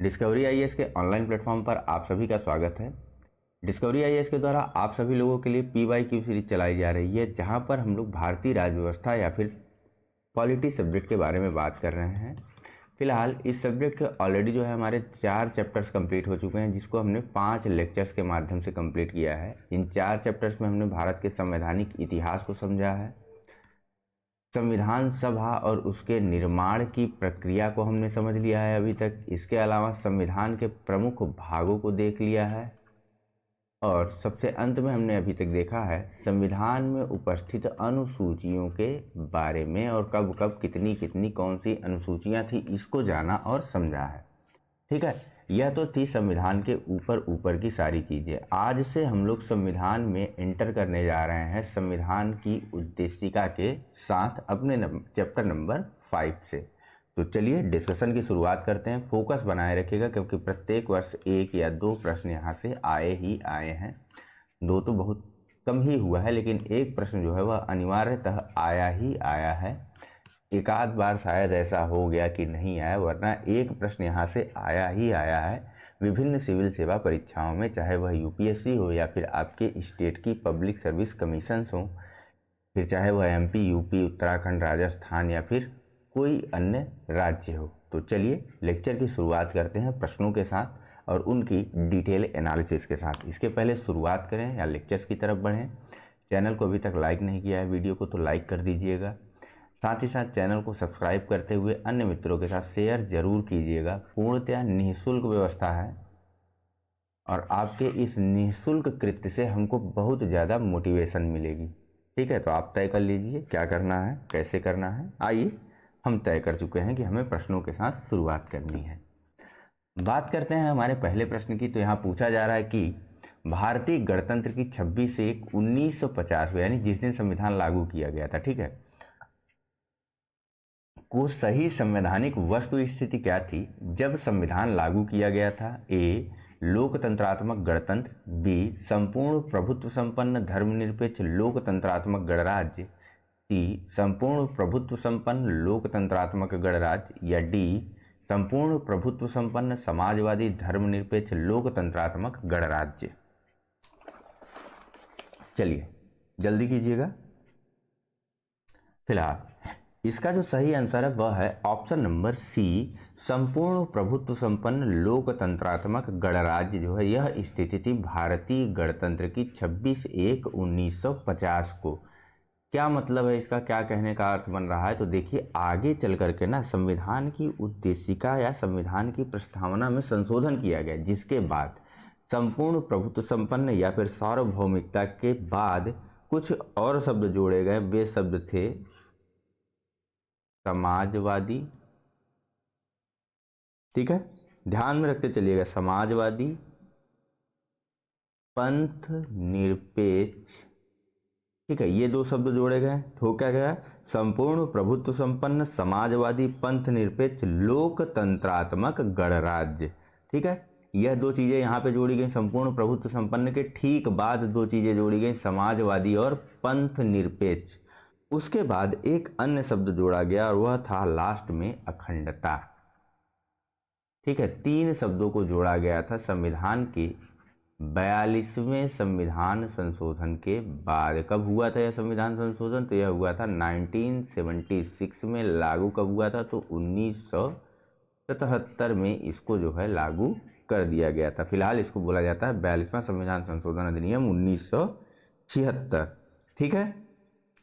Discovery IAS के online platform पर आप सभी का स्वागत है। डिस्कवरी आईएएस के द्वारा आप सभी लोगों के लिए PYQ सीरीज चलाई जा रही है, जहां पर हम लोग भारतीय राज्य व्यवस्था या फिर पॉलिटी सब्जेक्ट के बारे में बात कर रहे हैं। फिलहाल इस सब्जेक्ट के ऑलरेडी जो है हमारे 4 चैप्टर्स कंप्लीट हो चुके हैं, जिसको हमने 5 लेक्चर्स के माध्यम से कंप्लीट किया है। इन 4 चैप्टर्स में हमने भारत के संवैधानिक इतिहास को समझा है, संविधान सभा और उसके निर्माण की प्रक्रिया को हमने समझ लिया है अभी तक। इसके अलावा संविधान के प्रमुख भागों को देख लिया है और सबसे अंत में हमने अभी तक देखा है संविधान में उपस्थित अनुसूचियों के बारे में और कब कब कितनी कितनी कौन सी अनुसूचियां थी, इसको जाना और समझा है। ठीक है, यह तो थी संविधान के ऊपर की सारी चीज़ें। आज से हम लोग संविधान में एंटर करने जा रहे हैं संविधान की उद्देशिका के साथ अपने चैप्टर नंबर 5 से। तो चलिए डिस्कशन की शुरुआत करते हैं। फोकस बनाए रखिएगा क्योंकि प्रत्येक वर्ष 1 या 2 प्रश्न यहाँ से आए ही आए हैं। 2 तो बहुत कम ही हुआ है, लेकिन एक प्रश्न जो है वह अनिवार्यतः आया ही आया है। एक आध बार शायद ऐसा हो गया कि नहीं आया, वरना एक प्रश्न यहाँ से आया ही आया है विभिन्न सिविल सेवा परीक्षाओं में, चाहे वह UPSC हो या फिर आपके स्टेट की पब्लिक सर्विस कमीशंस हो, फिर चाहे वह MP, UP, उत्तराखंड, राजस्थान या फिर कोई अन्य राज्य हो। तो चलिए लेक्चर की शुरुआत करते हैं प्रश्नों के साथ और उनकी डिटेल एनालिसिस के साथ। इसके पहले शुरुआत करें या लेक्चर्स की तरफ बढ़ें, चैनल को अभी तक लाइक नहीं किया है वीडियो को तो लाइक कर दीजिएगा। साथ ही साथ चैनल को सब्सक्राइब करते हुए अन्य मित्रों के साथ शेयर जरूर कीजिएगा। पूर्णतः निःशुल्क व्यवस्था है और आपके इस निःशुल्क कृत्य से हमको बहुत ज़्यादा मोटिवेशन मिलेगी। ठीक है, तो आप तय कर लीजिए क्या करना है, कैसे करना है। आइए हम तय कर चुके हैं कि हमें प्रश्नों के साथ शुरुआत करनी है। बात करते हैं हमारे पहले प्रश्न की। तो यहाँ पूछा जा रहा है कि भारतीय गणतंत्र की 26/1/1950 यानी जिस दिन संविधान लागू किया गया था, ठीक है, को सही संवैधानिक वस्तु स्थिति क्या थी जब संविधान लागू किया गया था। A. लोकतंत्रात्मक गणतंत्र, B. संपूर्ण प्रभुत्व संपन्न धर्मनिरपेक्ष लोकतंत्रात्मक गणराज्य, C. संपूर्ण प्रभुत्व संपन्न लोकतंत्रात्मक गणराज्य या D. संपूर्ण प्रभुत्व संपन्न समाजवादी धर्मनिरपेक्ष लोकतंत्रात्मक गणराज्य। चलिए जल्दी कीजिएगा। फिलहाल इसका जो सही आंसर है वह है ऑप्शन नंबर C, संपूर्ण प्रभुत्व संपन्न लोकतंत्रात्मक गणराज्य। जो है यह स्थिति थी भारतीय गणतंत्र की 26/1/1950 को। क्या मतलब है इसका, क्या कहने का अर्थ बन रहा है? तो देखिए आगे चल करके ना संविधान की उद्देशिका या संविधान की प्रस्तावना में संशोधन किया गया, जिसके बाद संपूर्ण प्रभुत्व संपन्न या फिर सार्वभौमिकता के बाद कुछ और शब्द जोड़े गए। वे शब्द थे समाजवादी। ठीक है, ध्यान में रखते चलिएगा, समाजवादी, पंथ निरपेक्ष। ठीक है, ये 2 शब्द जोड़े गए। हो क्या गया? संपूर्ण प्रभुत्व संपन्न समाजवादी पंथ निरपेक्ष लोकतंत्रात्मक गणराज्य। ठीक है, यह 2 चीजें यहाँ पे जोड़ी गई। संपूर्ण प्रभुत्व संपन्न के ठीक बाद 2 चीजें जोड़ी गई, समाजवादी और पंथ निरपेक्ष। उसके बाद एक अन्य शब्द जोड़ा गया और वह था लास्ट में अखंडता। ठीक है, 3 शब्दों को जोड़ा गया था संविधान के 42वें संविधान संशोधन के बाद। कब हुआ था यह संविधान संशोधन? तो यह हुआ था 1976 में। लागू कब हुआ था? तो 1977 में इसको जो है लागू कर दिया गया था। फिलहाल इसको बोला जाता है 42वां संविधान संशोधन अधिनियम 1976। ठीक है,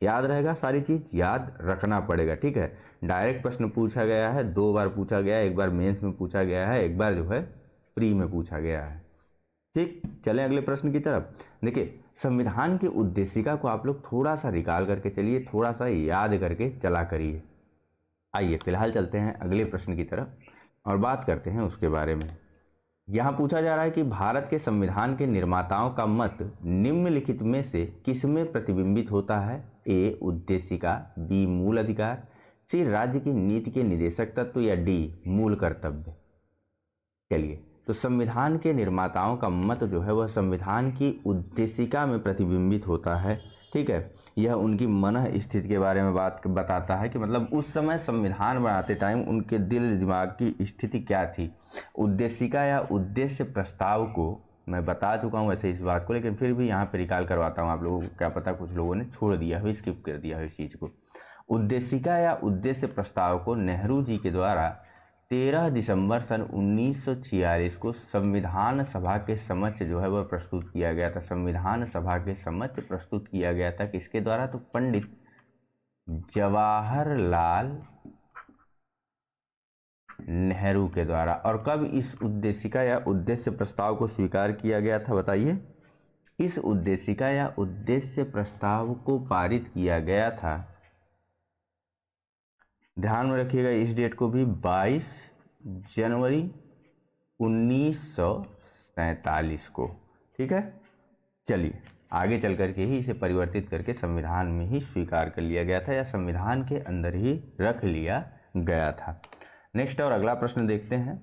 याद रहेगा, सारी चीज याद रखना पड़ेगा। ठीक है, डायरेक्ट प्रश्न पूछा गया है, 2 बार पूछा गया है, एक बार मेंस में पूछा गया है, एक बार जो है प्री में पूछा गया है। ठीक, चलें अगले प्रश्न की तरफ। देखिए संविधान की उद्देशिका को आप लोग थोड़ा सा रिकॉल करके चलिए, थोड़ा सा याद करके चला करिए। आइए फिलहाल चलते हैं अगले प्रश्न की तरफ और बात करते हैं उसके बारे में। यहाँ पूछा जा रहा है कि भारत के संविधान के निर्माताओं का मत निम्नलिखित में से किसमें प्रतिबिंबित होता है? A. उद्देशिका, B. मूल अधिकार, C. राज्य की नीति के निदेशक तत्व या D. मूल कर्तव्य। चलिए, तो संविधान के निर्माताओं का मत जो है वह संविधान की उद्देशिका में प्रतिबिंबित होता है। ठीक ठीक है। यह उनकी मन स्थिति के बारे में बात बताता है कि मतलब उस समय संविधान बनाते टाइम उनके दिल दिमाग की स्थिति क्या थी। उद्देशिका या उद्देश्य प्रस्ताव को मैं बता चुका हूँ वैसे इस बात को, लेकिन फिर भी यहाँ पे रिकॉल करवाता हूँ आप लोगों को, क्या पता कुछ लोगों ने छोड़ दिया हो, स्किप कर दिया हो इस चीज़ को। उद्देशिका या उद्देश्य प्रस्ताव को नेहरू जी के द्वारा 13 दिसंबर सन 1946 को संविधान सभा के समक्ष जो है वह प्रस्तुत किया गया था। संविधान सभा के समक्ष प्रस्तुत किया गया था किसके द्वारा? तो पंडित जवाहरलाल नेहरू के द्वारा। और कब इस उद्देशिका या उद्देश्य प्रस्ताव को स्वीकार किया गया था बताइए? इस उद्देशिका या उद्देश्य प्रस्ताव को पारित किया गया था, ध्यान में रखिएगा इस डेट को भी, 22 जनवरी 1947 को। ठीक है, चलिए आगे चल करके ही इसे परिवर्तित करके संविधान में ही स्वीकार कर लिया गया था या संविधान के अंदर ही रख लिया गया था। नेक्स्ट और अगला प्रश्न देखते हैं।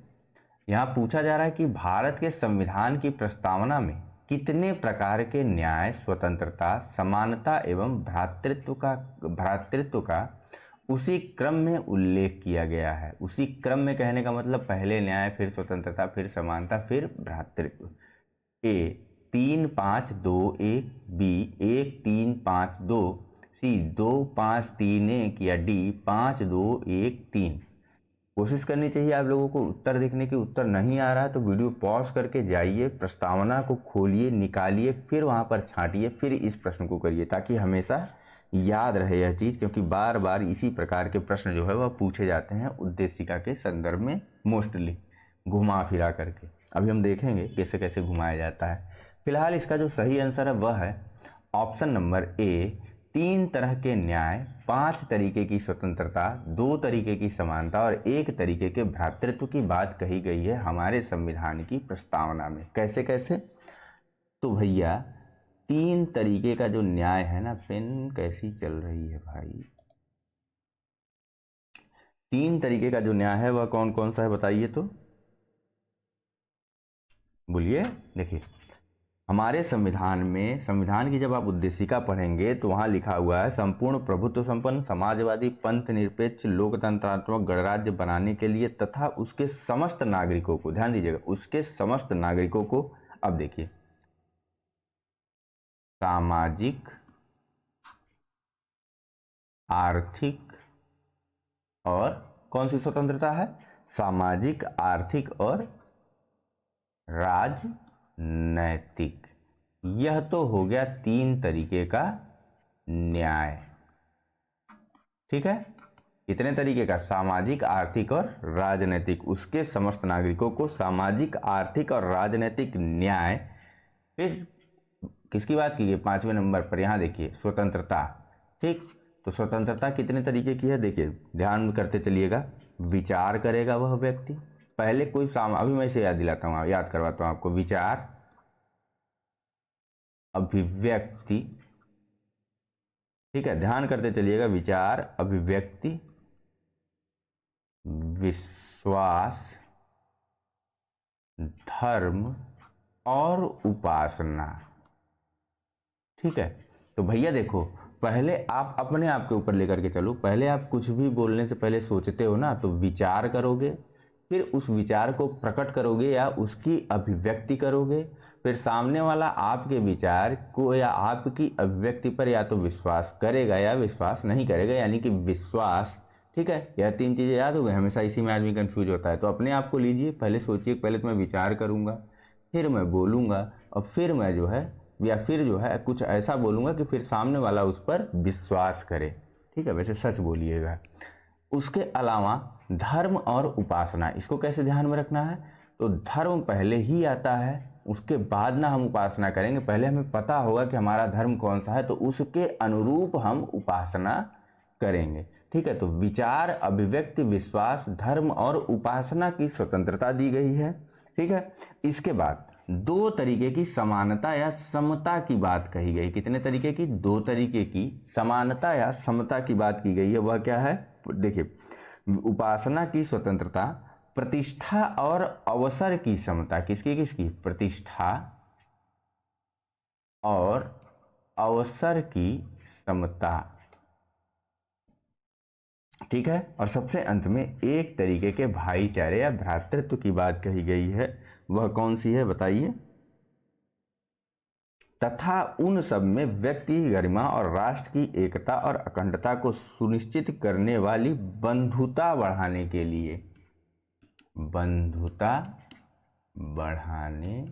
यहाँ पूछा जा रहा है कि भारत के संविधान की प्रस्तावना में कितने प्रकार के न्याय, स्वतंत्रता, समानता एवं भ्रातृत्व का उसी क्रम में उल्लेख किया गया है। उसी क्रम में कहने का मतलब पहले न्याय, फिर स्वतंत्रता, फिर समानता, फिर भ्रातृत्व। ए 3 5 2 1, बी 1 3 5 2, सी 2 5 3 1 या डी 5 2 1 3। कोशिश करनी चाहिए आप लोगों को उत्तर देखने की। उत्तर नहीं आ रहा तो वीडियो पॉज करके जाइए, प्रस्तावना को खोलिए, निकालिए, फिर वहाँ पर छांटिए, फिर इस प्रश्न को करिए ताकि हमेशा याद रहे यह चीज़, क्योंकि बार बार इसी प्रकार के प्रश्न जो है वह पूछे जाते हैं उद्देशिका के संदर्भ में, मोस्टली घुमा फिरा करके। अभी हम देखेंगे कैसे कैसे घुमाया जाता है। फिलहाल इसका जो सही आंसर है वह है ऑप्शन नंबर ए, 3 तरह के न्याय, 5 तरीके की स्वतंत्रता, 2 तरीके की समानता और 1 तरीके के भ्रातृत्व की बात कही गई है हमारे संविधान की प्रस्तावना में। कैसे कैसे? तो भैया 3 तरीके का जो न्याय है ना, पेन कैसी चल रही है भाई, 3 तरीके का जो न्याय है वह कौन कौन सा है बताइए तो, बोलिए। देखिए हमारे संविधान में, संविधान की जब आप उद्देशिका पढ़ेंगे तो वहाँ लिखा हुआ है संपूर्ण प्रभुत्व संपन्न, समाजवादी, पंथ निरपेक्ष, लोकतंत्रात्मक गणराज्य बनाने के लिए तथा उसके समस्त नागरिकों को, ध्यान दीजिएगा, उसके समस्त नागरिकों को, अब देखिए, सामाजिक, आर्थिक और कौन सी स्वतंत्रता है? सामाजिक, आर्थिक और राजनैतिक। यह तो हो गया 3 तरीके का न्याय। ठीक है, कितने तरीके का? सामाजिक, आर्थिक और राजनैतिक। उसके समस्त नागरिकों को सामाजिक, आर्थिक और राजनैतिक न्याय। फिर किसकी बात की गई 5वें नंबर पर? यहाँ देखिए स्वतंत्रता। ठीक, तो स्वतंत्रता कितने तरीके की है देखिए, ध्यान करते चलिएगा। विचार करेगा वह व्यक्ति, पहले कोई अभी मैं इसे याद दिलाता हूँ, याद करवाता हूँ आपको। विचार, अभिव्यक्ति, ठीक है, ध्यान करते चलिएगा। विचार, अभिव्यक्ति, विश्वास, धर्म और उपासना। ठीक है, तो भैया देखो, पहले आप अपने आप के ऊपर लेकर के चलो। पहले आप कुछ भी बोलने से पहले सोचते हो ना, तो विचार करोगे, फिर उस विचार को प्रकट करोगे या उसकी अभिव्यक्ति करोगे, फिर सामने वाला आपके विचार को या आपकी अभिव्यक्ति पर या तो विश्वास करेगा या विश्वास नहीं करेगा, यानी कि विश्वास। ठीक है, यह 3 चीज़ें याद हो गई। हमेशा इसी में आदमी कंफ्यूज होता है। तो अपने आप को लीजिए, पहले सोचिए, पहले तो मैं विचार करूँगा, फिर मैं बोलूँगा, और फिर मैं जो है या फिर जो है कुछ ऐसा बोलूँगा कि फिर सामने वाला उस पर विश्वास करे। ठीक है, वैसे सच बोलिएगा। उसके अलावा धर्म और उपासना, इसको कैसे ध्यान में रखना है? तो धर्म पहले ही आता है, उसके बाद ना हम उपासना करेंगे। पहले हमें पता होगा कि हमारा धर्म कौन सा है, तो उसके अनुरूप हम उपासना करेंगे। ठीक है, तो विचार, अभिव्यक्ति, विश्वास, धर्म और उपासना की स्वतंत्रता दी गई है। ठीक है, इसके बाद 2 तरीके की समानता या समता की बात कही गई। कितने तरीके की? 2 तरीके की समानता या समता की बात की गई है। वह क्या है? देखिए, उपासना की स्वतंत्रता, प्रतिष्ठा और अवसर की समता। किसकी किसकी? प्रतिष्ठा और अवसर की समता। ठीक है, और सबसे अंत में एक तरीके के भाईचारे या भ्रातृत्व की बात कही गई है, वह कौन सी है बताइए। तथा उन सब में व्यक्ति की गरिमा और राष्ट्र की एकता और अखंडता को सुनिश्चित करने वाली बंधुता बढ़ाने के लिए, बंधुता बढ़ाने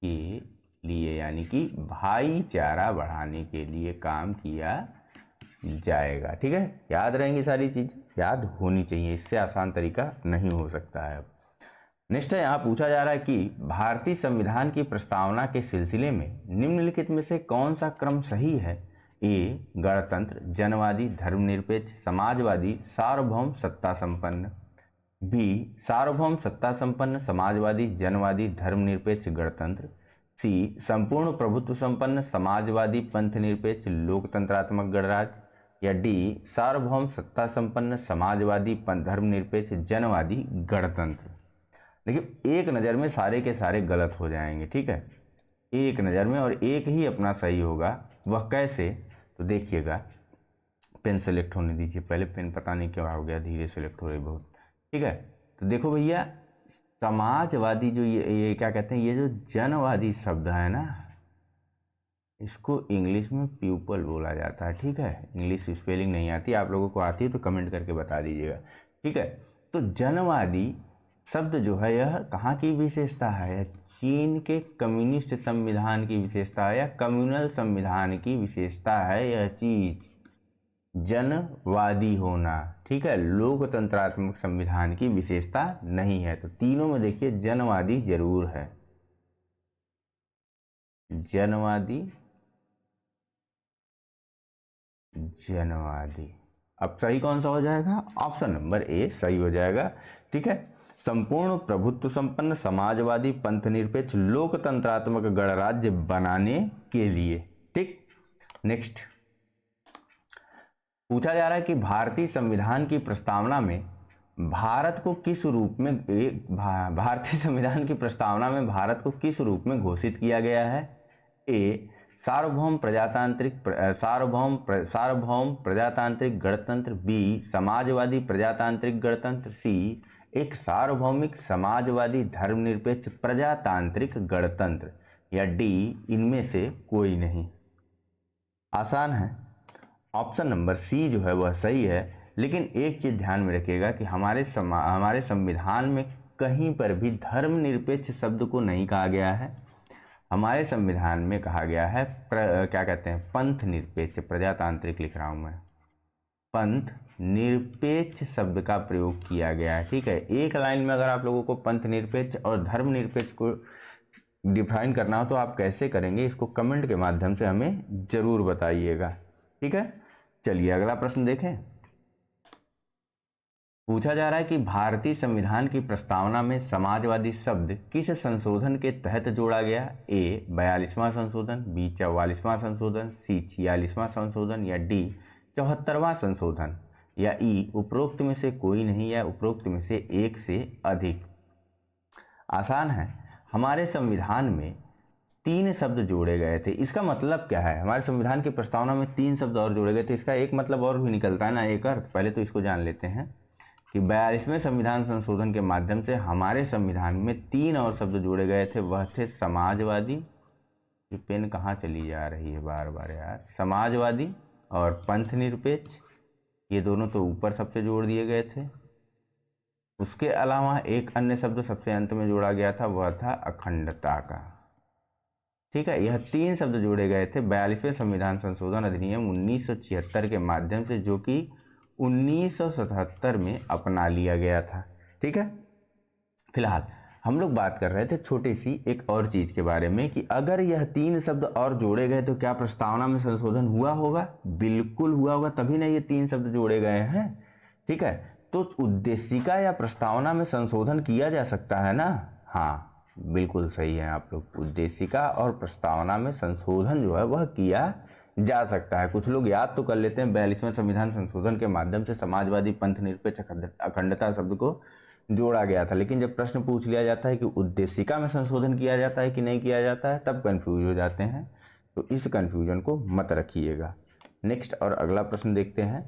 के लिए यानी कि भाईचारा बढ़ाने के लिए काम किया जाएगा। ठीक है, याद रहेंगी सारी चीज़, याद होनी चाहिए, इससे आसान तरीका नहीं हो सकता है। नेक्स्ट है, यहाँ पूछा जा रहा है कि भारतीय संविधान की प्रस्तावना के सिलसिले में निम्नलिखित में से कौन सा क्रम सही है। ए गणतंत्र, जनवादी, धर्मनिरपेक्ष, समाजवादी, सार्वभौम, सत्ता संपन्न। बी सार्वभौम, सत्ता संपन्न, समाजवादी, जनवादी, धर्मनिरपेक्ष, गणतंत्र। सी संपूर्ण प्रभुत्व संपन्न, समाजवादी, पंथनिरपेक्ष, लोकतंत्रात्मक गणराज्य। या डी सार्वभौम, सत्ता संपन्न, समाजवादी, धर्मनिरपेक्ष, जनवादी, गणतंत्र। देखिए एक नज़र में सारे के सारे गलत हो जाएंगे। ठीक है, एक नज़र में, और एक ही अपना सही होगा। वह कैसे, तो देखिएगा, पेन सेलेक्ट होने दीजिए पहले, पेन पता नहीं क्यों हो गया धीरे सेलेक्ट हो रही बहुत। ठीक है, तो देखो भैया, समाजवादी जो ये क्या कहते हैं, ये जो जनवादी शब्द है ना, इसको इंग्लिश में पीपल बोला जाता है। ठीक है, इंग्लिश स्पेलिंग नहीं आती, आप लोगों को आती है तो कमेंट करके बता दीजिएगा। ठीक है, तो जनवादी शब्द जो है यह कहाँ की विशेषता है, चीन के कम्युनिस्ट संविधान की विशेषता है या कम्युनल संविधान की विशेषता है यह चीज, जनवादी होना। ठीक है, लोकतंत्रात्मक संविधान की विशेषता नहीं है। तो तीनों में देखिए जनवादी जरूर है, जनवादी, जनवादी। अब सही कौन सा हो जाएगा, ऑप्शन नंबर ए सही हो जाएगा। ठीक है, संपूर्ण प्रभुत्व संपन्न, समाजवादी, पंथनिरपेक्ष, लोकतंत्रात्मक गणराज्य बनाने के लिए। ठीक, नेक्स्ट पूछा जा रहा है कि भारतीय संविधान की प्रस्तावना में भारत को किस रूप में भारतीय संविधान की प्रस्तावना में भारत को किस रूप में घोषित किया गया है। ए सार्वभौम प्रजातांत्रिक गणतंत्र। बी समाजवादी प्रजातांत्रिक गणतंत्र। सी एक सार्वभौमिक समाजवादी धर्मनिरपेक्ष प्रजातांत्रिक गणतंत्र। या डी इनमें से कोई नहीं। आसान है, ऑप्शन नंबर सी जो है वह सही है। लेकिन एक चीज़ ध्यान में रखिएगा कि हमारे संविधान में कहीं पर भी धर्मनिरपेक्ष शब्द को नहीं कहा गया है। हमारे संविधान में कहा गया है क्या कहते हैं, पंथ निरपेक्ष, प्रजातांत्रिक लिख रहा हूँ मैं, पंथ निरपेक्ष शब्द का प्रयोग किया गया है। ठीक है, एक लाइन में अगर आप लोगों को पंथ निरपेक्ष और धर्म निरपेक्ष को डिफाइन करना हो तो आप कैसे करेंगे, इसको कमेंट के माध्यम से हमें जरूर बताइएगा। ठीक है, चलिए अगला प्रश्न देखें। पूछा जा रहा है कि भारतीय संविधान की प्रस्तावना में समाजवादी शब्द किस संशोधन के तहत जोड़ा गया। ए 42वां संशोधन, बी 44वां संशोधन, सी 46वां संशोधन, या डी 74वां संशोधन, या ई उपरोक्त में से कोई नहीं या उपरोक्त में से एक से अधिक। आसान है, हमारे संविधान में 3 शब्द जोड़े गए थे। इसका मतलब क्या है, हमारे संविधान की प्रस्तावना में 3 शब्द और जोड़े गए थे। इसका एक मतलब और भी निकलता है ना, एक अर्थ। पहले तो इसको जान लेते हैं कि 42वें संविधान संशोधन के माध्यम से हमारे संविधान में 3 और शब्द जोड़े गए थे। वह थे समाजवादी, ये पेन कहाँ चली जा रही है बार बार यार, समाजवादी और पंथ निरपेक्ष, ये दोनों तो ऊपर सबसे जोड़ दिए गए थे। उसके अलावा एक अन्य शब्द सबसे अंत में जोड़ा गया था, वह था अखंडता का। ठीक है, यह 3 शब्द जोड़े गए थे 42वें संविधान संशोधन अधिनियम 1976 के माध्यम से, जो कि 1977 में अपना लिया गया था। ठीक है, फिलहाल हम लोग बात कर रहे थे छोटी सी एक और चीज़ के बारे में कि अगर यह 3 शब्द और जोड़े गए तो क्या प्रस्तावना में संशोधन हुआ होगा। बिल्कुल हुआ होगा, तभी ना ये 3 शब्द जोड़े गए हैं। ठीक है, तो उद्देशिका या प्रस्तावना में संशोधन किया जा सकता है ना। हाँ बिल्कुल सही है आप लोग, उद्देशिका और प्रस्तावना में संशोधन जो है वह किया जा सकता है। कुछ लोग याद तो कर लेते हैं 42वें संविधान संशोधन के माध्यम से समाजवादी पंथ निरपेक्ष अखंडता शब्द को जोड़ा गया था, लेकिन जब प्रश्न पूछ लिया जाता है कि उद्देशिका में संशोधन किया जाता है कि नहीं किया जाता है, तब कंफ्यूज हो जाते हैं। तो इस कंफ्यूजन को मत रखिएगा। नेक्स्ट और अगला प्रश्न देखते हैं।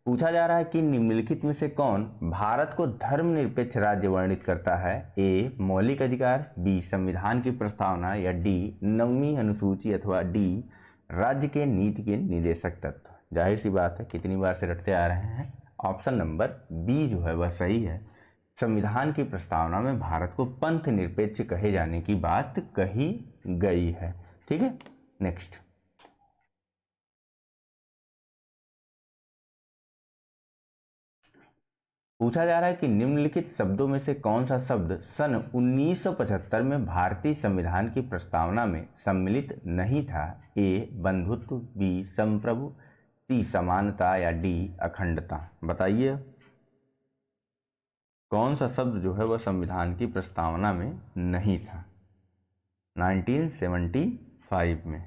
पूछा जा रहा है कि निम्नलिखित में से कौन भारत को धर्मनिरपेक्ष राज्य वर्णित करता है? ए मौलिक अधिकार, बी संविधान की प्रस्तावना, या डी 9वीं अनुसूची, अथवा डी राज्य के नीति के निदेशक तत्व। जाहिर सी बात है, कितनी बार से रटते आ रहे हैं, ऑप्शन नंबर बी जो है वह सही है। संविधान की प्रस्तावना में भारत को पंथ निरपेक्ष कहे जाने की बात कही गई है। ठीक है, नेक्स्ट। पूछा जा रहा है कि निम्नलिखित शब्दों में से कौन सा शब्द सन 1975 में भारतीय संविधान की प्रस्तावना में सम्मिलित नहीं था? ए बंधुत्व, बी संप्रभु, सी समानता, या डी अखंडता। बताइए कौन सा शब्द जो है वह संविधान की प्रस्तावना में नहीं था 1975 में।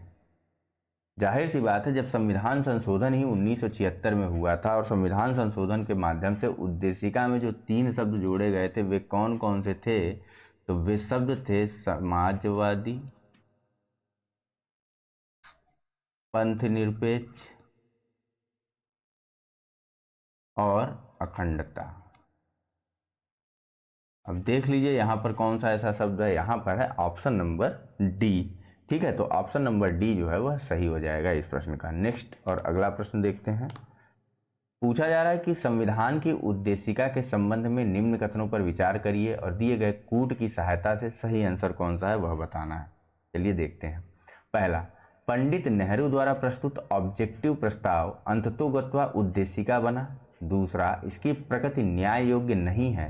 जाहिर सी बात है, जब संविधान संशोधन ही 1976 में हुआ था और संविधान संशोधन के माध्यम से उद्देशिका में जो 3 शब्द जोड़े गए थे वे कौन कौन से थे? तो वे शब्द थे समाजवादी, पंथ निरपेक्ष और अखंडता। अब देख लीजिए यहाँ पर कौन सा ऐसा शब्द है, यहाँ पर है ऑप्शन नंबर डी। ठीक है, तो ऑप्शन नंबर डी जो है वह सही हो जाएगा इस प्रश्न का। नेक्स्ट और अगला प्रश्न देखते हैं। पूछा जा रहा है कि संविधान की उद्देशिका के संबंध में निम्न कथनों पर विचार करिए और दिए गए कूट की सहायता से सही आंसर कौन सा है वह बताना है। चलिए देखते हैं। पहला, पंडित नेहरू द्वारा प्रस्तुत ऑब्जेक्टिव प्रस्ताव अंततोगत्वा उद्देशिका बना। दूसरा, इसकी प्रकृति न्याय योग्य नहीं है।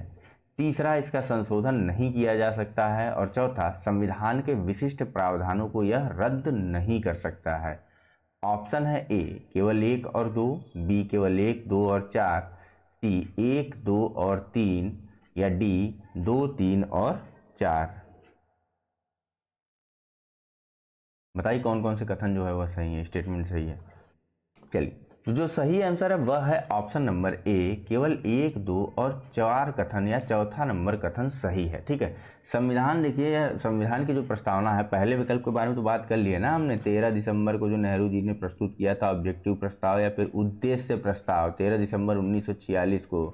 तीसरा, इसका संशोधन नहीं किया जा सकता है। और चौथा, संविधान के विशिष्ट प्रावधानों को यह रद्द नहीं कर सकता है। ऑप्शन है ए केवल 1 और 2, बी केवल 1, 2 और 4, सी 1, 2 और 3, या डी 2, 3 और 4। बताइए कौन कौन से कथन जो है वह सही है, स्टेटमेंट सही है। चलिए, तो जो सही आंसर है वह है ऑप्शन नंबर ए, केवल 1, 2 और 4 कथन या चौथा नंबर कथन सही है। ठीक है, संविधान देखिए, संविधान की जो प्रस्तावना है, पहले विकल्प के बारे में तो बात कर ली है ना हमने। 13 दिसंबर को जो नेहरू जी ने प्रस्तुत किया था ऑब्जेक्टिव प्रस्ताव या फिर उद्देश्य प्रस्ताव, 13 दिसंबर 1946 को,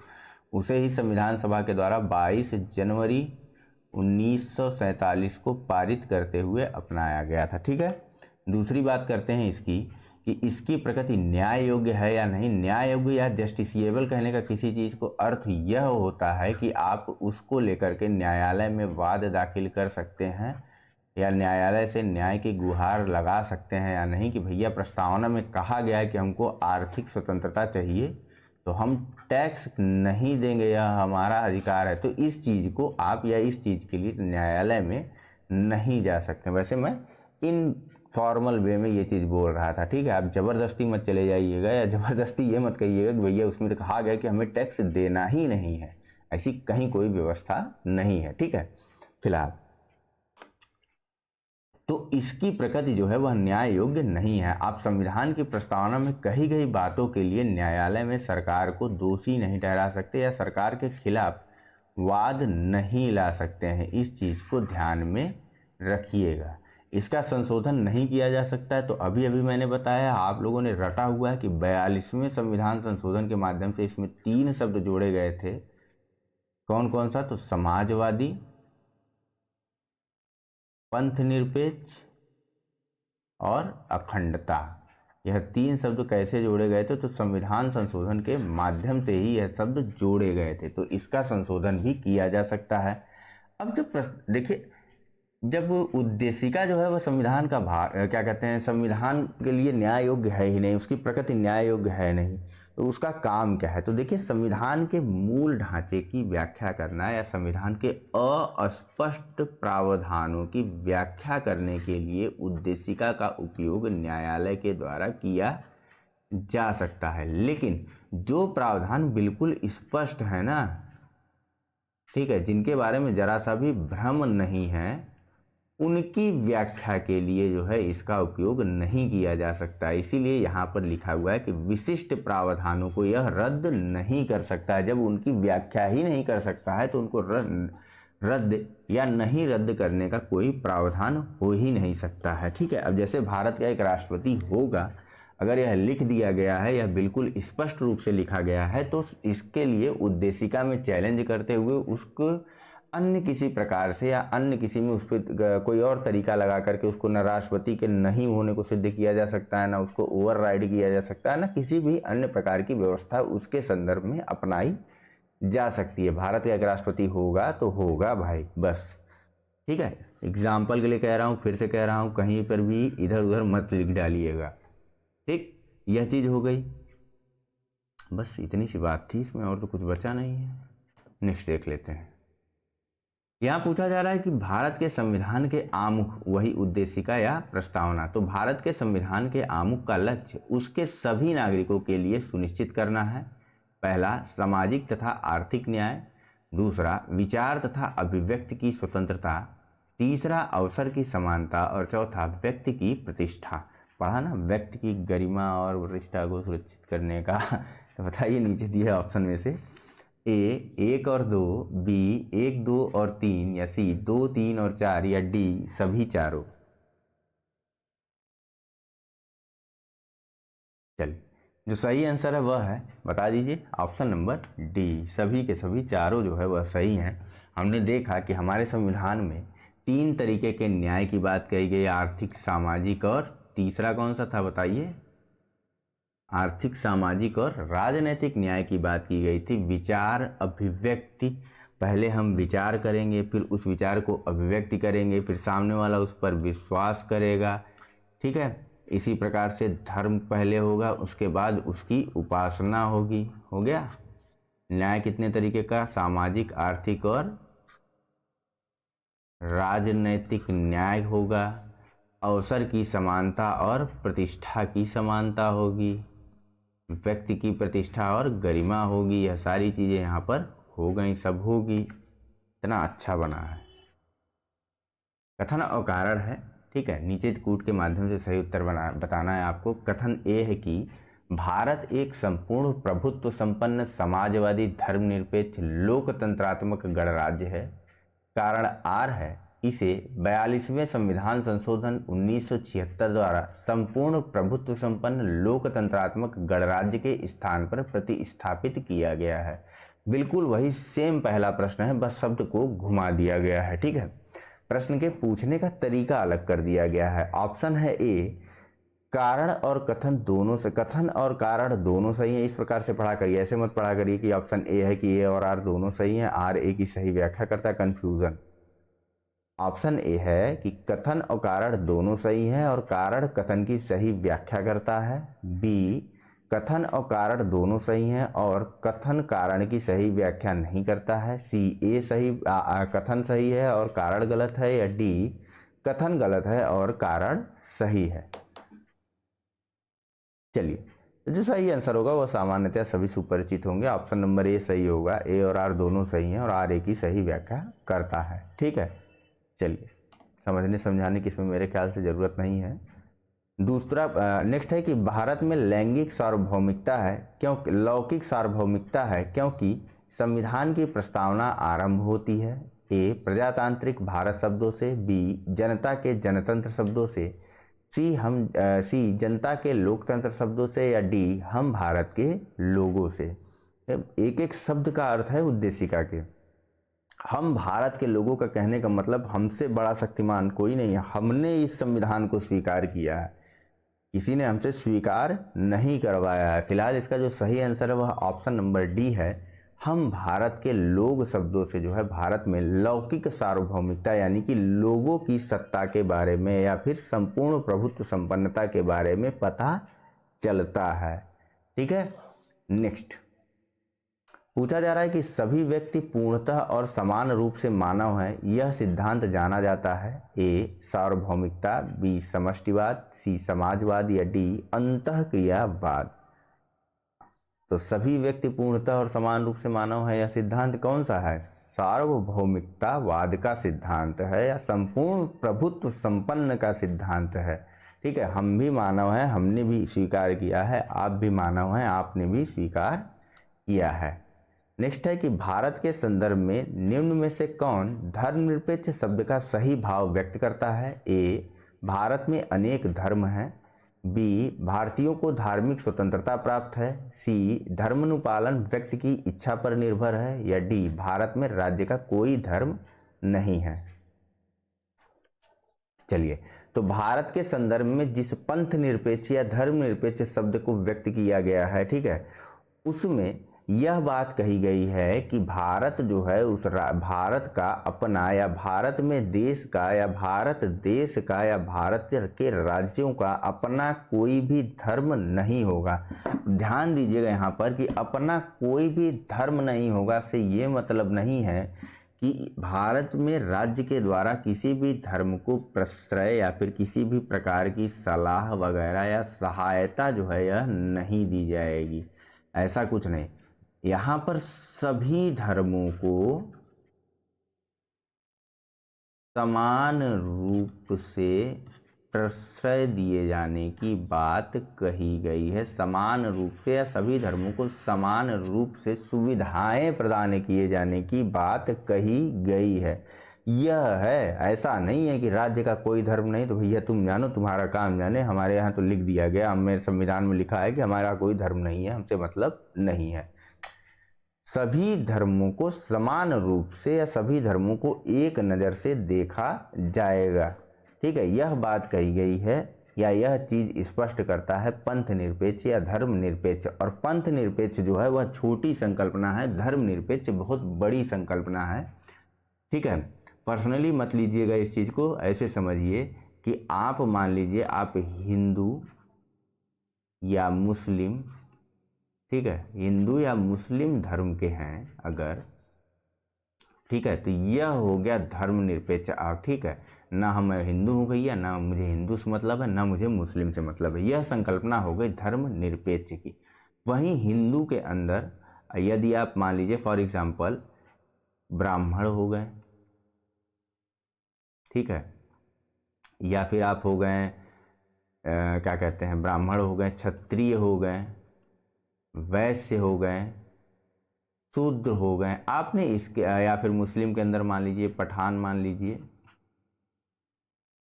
उसे ही संविधान सभा के द्वारा 22 जनवरी 1947 को पारित करते हुए अपनाया गया था। ठीक है, दूसरी बात करते हैं इसकी कि इसकी प्रकृति न्याय योग्य है या नहीं। न्याय योग्य या जस्टिसिएबल कहने का किसी चीज़ को अर्थ यह होता है कि आप उसको लेकर के न्यायालय में वाद दाखिल कर सकते हैं या न्यायालय से न्याय की गुहार लगा सकते हैं या नहीं, कि भैया प्रस्तावना में कहा गया है कि हमको आर्थिक स्वतंत्रता चाहिए तो हम टैक्स नहीं देंगे, यह हमारा अधिकार है। तो इस चीज़ को आप या इस चीज़ के लिए न्यायालय में नहीं जा सकते। वैसे मैं इन फॉर्मल वे में ये चीज़ बोल रहा था। ठीक है, आप ज़बरदस्ती मत चले जाइएगा या ज़बरदस्ती ये मत कहिएगा कि भैया उसमें तो कहा गया कि हमें टैक्स देना ही नहीं है, ऐसी कहीं कोई व्यवस्था नहीं है। ठीक है, फिलहाल तो इसकी प्रकृति जो है वह न्याय योग्य नहीं है। आप संविधान की प्रस्तावना में कही गई बातों के लिए न्यायालय में सरकार को दोषी नहीं ठहरा सकते या सरकार के खिलाफ वाद नहीं ला सकते हैं। इस चीज़ को ध्यान में रखिएगा। इसका संशोधन नहीं किया जा सकता है, तो अभी अभी मैंने बताया, आप लोगों ने रटा हुआ है कि 42वें संविधान संशोधन के माध्यम से इसमें 3 शब्द जोड़े गए थे। कौन कौन सा? तो समाजवादी, पंथ निरपेक्ष और अखंडता। यह 3 शब्द कैसे जोड़े गए थे? तो संविधान संशोधन के माध्यम से ही यह शब्द जोड़े गए थे, तो इसका संशोधन भी किया जा सकता है। अब जब देखिए, जब उद्देशिका जो है वह संविधान का भाग, क्या कहते हैं, संविधान के लिए न्याय योग्य है ही नहीं, उसकी प्रकृति न्याय योग्य है नहीं, तो उसका काम क्या है? तो देखिए, संविधान के मूल ढांचे की व्याख्या करना या संविधान के अस्पष्ट प्रावधानों की व्याख्या करने के लिए उद्देशिका का उपयोग न्यायालय के द्वारा किया जा सकता है। लेकिन जो प्रावधान बिल्कुल स्पष्ट है ना, ठीक है, जिनके बारे में जरा सा भी भ्रम नहीं है, उनकी व्याख्या के लिए जो है इसका उपयोग नहीं किया जा सकता। इसीलिए यहाँ पर लिखा हुआ है कि विशिष्ट प्रावधानों को यह रद्द नहीं कर सकता है। जब उनकी व्याख्या ही नहीं कर सकता है तो उनको रद्द या नहीं रद्द करने का कोई प्रावधान हो ही नहीं सकता है। ठीक है, अब जैसे भारत का एक राष्ट्रपति होगा, अगर यह लिख दिया गया है, यह बिल्कुल स्पष्ट रूप से लिखा गया है, तो इसके लिए उद्देशिका में चैलेंज करते हुए उसको अन्य किसी प्रकार से या अन्य किसी में उस पर कोई और तरीका लगा करके उसको न राष्ट्रपति के नहीं होने को सिद्ध किया जा सकता है, ना उसको ओवरराइड किया जा सकता है, ना किसी भी अन्य प्रकार की व्यवस्था उसके संदर्भ में अपनाई जा सकती है। भारत का एक राष्ट्रपति होगा तो होगा भाई, बस। ठीक है, एग्जाम्पल के लिए कह रहा हूँ, फिर से कह रहा हूँ, कहीं पर भी इधर उधर मत लिख डालिएगा। ठीक, यह चीज़ हो गई, बस इतनी सी बात थी इसमें, और तो कुछ बचा नहीं है। नेक्स्ट देख लेते हैं। यहाँ पूछा जा रहा है कि भारत के संविधान के आमुख, वही उद्देशिका या प्रस्तावना। तो भारत के संविधान के आमुख का लक्ष्य उसके सभी नागरिकों के लिए सुनिश्चित करना है। पहला, सामाजिक तथा आर्थिक न्याय। दूसरा, विचार तथा अभिव्यक्ति की स्वतंत्रता। तीसरा, अवसर की समानता। और चौथा, व्यक्ति की प्रतिष्ठा। पढ़ा ना, व्यक्ति की गरिमा और प्रतिष्ठा को सुरक्षित करने का। तो बताइए नीचे दिए ऑप्शन में से ए 1 और 2, बी 1, 2 और 3, या सी 2, 3 और 4, या डी सभी चारों। चलिए, जो सही आंसर है वह है, बता दीजिए, ऑप्शन नंबर डी, सभी के सभी चारों जो है वह सही हैं। हमने देखा कि हमारे संविधान में 3 तरीके के न्याय की बात कही गई, आर्थिक, सामाजिक और तीसरा कौन सा था बताइए? आर्थिक, सामाजिक और राजनैतिक न्याय की बात की गई थी। विचार, अभिव्यक्ति, पहले हम विचार करेंगे, फिर उस विचार को अभिव्यक्ति करेंगे, फिर सामने वाला उस पर विश्वास करेगा। ठीक है, इसी प्रकार से धर्म पहले होगा, उसके बाद उसकी उपासना होगी। हो गया। न्याय कितने तरीके का? सामाजिक, आर्थिक और राजनैतिक न्याय होगा। अवसर की समानता और प्रतिष्ठा की समानता होगी। व्यक्ति की प्रतिष्ठा और गरिमा होगी। यह सारी चीज़ें यहाँ पर हो गई, सब होगी। इतना अच्छा बना है। कथन और कारण है। ठीक है, नीचे कूट के माध्यम से सही उत्तर बताना है आपको। कथन ए है कि भारत एक संपूर्ण प्रभुत्व संपन्न समाजवादी धर्मनिरपेक्ष लोकतंत्रात्मक गणराज्य है। कारण आर है, इसे 42वें संविधान संशोधन 1976 द्वारा संपूर्ण प्रभुत्व संपन्न लोकतंत्रात्मक गणराज्य के स्थान पर प्रतिस्थापित किया गया है। बिल्कुल वही सेम पहला प्रश्न है, बस शब्द को घुमा दिया गया है। ठीक है, प्रश्न के पूछने का तरीका अलग कर दिया गया है। ऑप्शन है ए, कारण और कथन दोनों से, कथन और कारण दोनों सही है। इस प्रकार से पढ़ा करिए, ऐसे मत पढ़ा करिए कि ऑप्शन ए है कि ए और आर दोनों सही हैं, आर ए की सही व्याख्या करता है, कंफ्यूजन। ऑप्शन ए है कि कथन और कारण दोनों सही हैं और कारण कथन की सही व्याख्या करता है। बी, कथन और कारण दोनों सही हैं और कथन कारण की सही व्याख्या नहीं करता है। सी, ए सही, कथन सही है और कारण गलत है। या डी, कथन गलत है और कारण सही है। चलिए, जो सही आंसर होगा वह सामान्यतः सभी सुपरिचित होंगे। ऑप्शन नंबर ए सही होगा। ए और आर दोनों सही हैं और आर ए की सही व्याख्या करता है। ठीक है, चलिए, समझने समझाने की इसमें मेरे ख्याल से ज़रूरत नहीं है। दूसरा नेक्स्ट है कि भारत में लैंगिक सार्वभौमिकता है, क्योंकि लौकिक सार्वभौमिकता है क्योंकि संविधान की प्रस्तावना आरंभ होती है। ए, प्रजातांत्रिक भारत शब्दों से। बी, जनता के जनतंत्र शब्दों से। सी, जनता के लोकतंत्र शब्दों से। या डी, हम भारत के लोगों से। एक एक शब्द का अर्थ है उद्देशिका के। हम भारत के लोगों का कहने का मतलब हमसे बड़ा शक्तिमान कोई नहीं है। हमने इस संविधान को स्वीकार किया है, किसी ने हमसे स्वीकार नहीं करवाया है। फिलहाल इसका जो सही आंसर है वह ऑप्शन नंबर डी है। हम भारत के लोग शब्दों से जो है भारत में लौकिक सार्वभौमिकता यानी कि लोगों की सत्ता के बारे में या फिर संपूर्ण प्रभुत्व संपन्नता के बारे में पता चलता है। ठीक है, नेक्स्ट पूछा जा रहा है कि सभी व्यक्ति पूर्णतः और समान रूप से मानव हैं, यह सिद्धांत जाना जाता है। ए, सार्वभौमिकता। बी, समष्टिवाद। सी, समाजवाद। या डी, अंतःक्रियावाद। तो सभी व्यक्ति पूर्णतः और समान रूप से मानव है, यह सिद्धांत कौन सा है? सार्वभौमिकतावाद का सिद्धांत है या संपूर्ण प्रभुत्व संपन्न का सिद्धांत है। ठीक है, हम भी मानव हैं, हमने भी स्वीकार किया है, आप भी मानव हैं, आपने भी स्वीकार किया है। नेक्स्ट है कि भारत के संदर्भ में निम्न में से कौन धर्मनिरपेक्ष शब्द का सही भाव व्यक्त करता है? ए, भारत में अनेक धर्म हैं। बी, भारतीयों को धार्मिक स्वतंत्रता प्राप्त है। सी, धर्मानुपालन व्यक्ति की इच्छा पर निर्भर है। या डी, भारत में राज्य का कोई धर्म नहीं है। चलिए, तो भारत के संदर्भ में जिस पंथ निरपेक्ष या धर्मनिरपेक्ष शब्द को व्यक्त किया गया है, ठीक है, उसमें यह बात कही गई है कि भारत जो है उस भारत का अपना या भारत में देश का या भारत देश का या भारत के राज्यों का अपना कोई भी धर्म नहीं होगा। ध्यान दीजिएगा यहाँ पर कि अपना कोई भी धर्म नहीं होगा से ये मतलब नहीं है कि भारत में राज्य के द्वारा किसी भी धर्म को प्रश्रय या फिर किसी भी प्रकार की सलाह वगैरह या सहायता जो है यह नहीं दी जाएगी। ऐसा कुछ नहीं, यहाँ पर सभी धर्मों को समान रूप से प्रश्रय दिए जाने की बात कही गई है। समान रूप से या सभी धर्मों को समान रूप से सुविधाएं प्रदान किए जाने की बात कही गई है। यह है, ऐसा नहीं है कि राज्य का कोई धर्म नहीं तो भैया तुम जानो तुम्हारा काम जाने। हमारे यहाँ तो लिख दिया गया, हमें संविधान में लिखा है कि हमारा कोई धर्म नहीं है, हमसे मतलब नहीं है। सभी धर्मों को समान रूप से या सभी धर्मों को एक नज़र से देखा जाएगा, ठीक है, यह बात कही गई है या यह चीज़ स्पष्ट करता है पंथ निरपेक्ष या धर्म निरपेक्ष। और पंथ निरपेक्ष जो है वह छोटी संकल्पना है, धर्म निरपेक्ष बहुत बड़ी संकल्पना है, ठीक है। पर्सनली मत लीजिएगा इस चीज़ को, ऐसे समझिए कि आप मान लीजिए आप हिंदू या मुस्लिम, ठीक है, हिंदू या मुस्लिम धर्म के हैं अगर, ठीक है, तो यह हो गया धर्मनिरपेक्ष आप, ठीक है। ना हम हिंदू हूँ भैया, ना मुझे हिंदू से मतलब है, ना मुझे मुस्लिम से मतलब है, यह संकल्पना हो गई धर्मनिरपेक्ष की। वहीं हिंदू के अंदर यदि आप मान लीजिए फॉर एग्जांपल ब्राह्मण हो गए, ठीक है, या फिर आप हो गए क्या कहते हैं, ब्राह्मण हो गए, क्षत्रिय हो गए, वैश्य हो गए, शूद्र हो गए, आपने इसके या फिर मुस्लिम के अंदर मान लीजिए पठान मान लीजिए,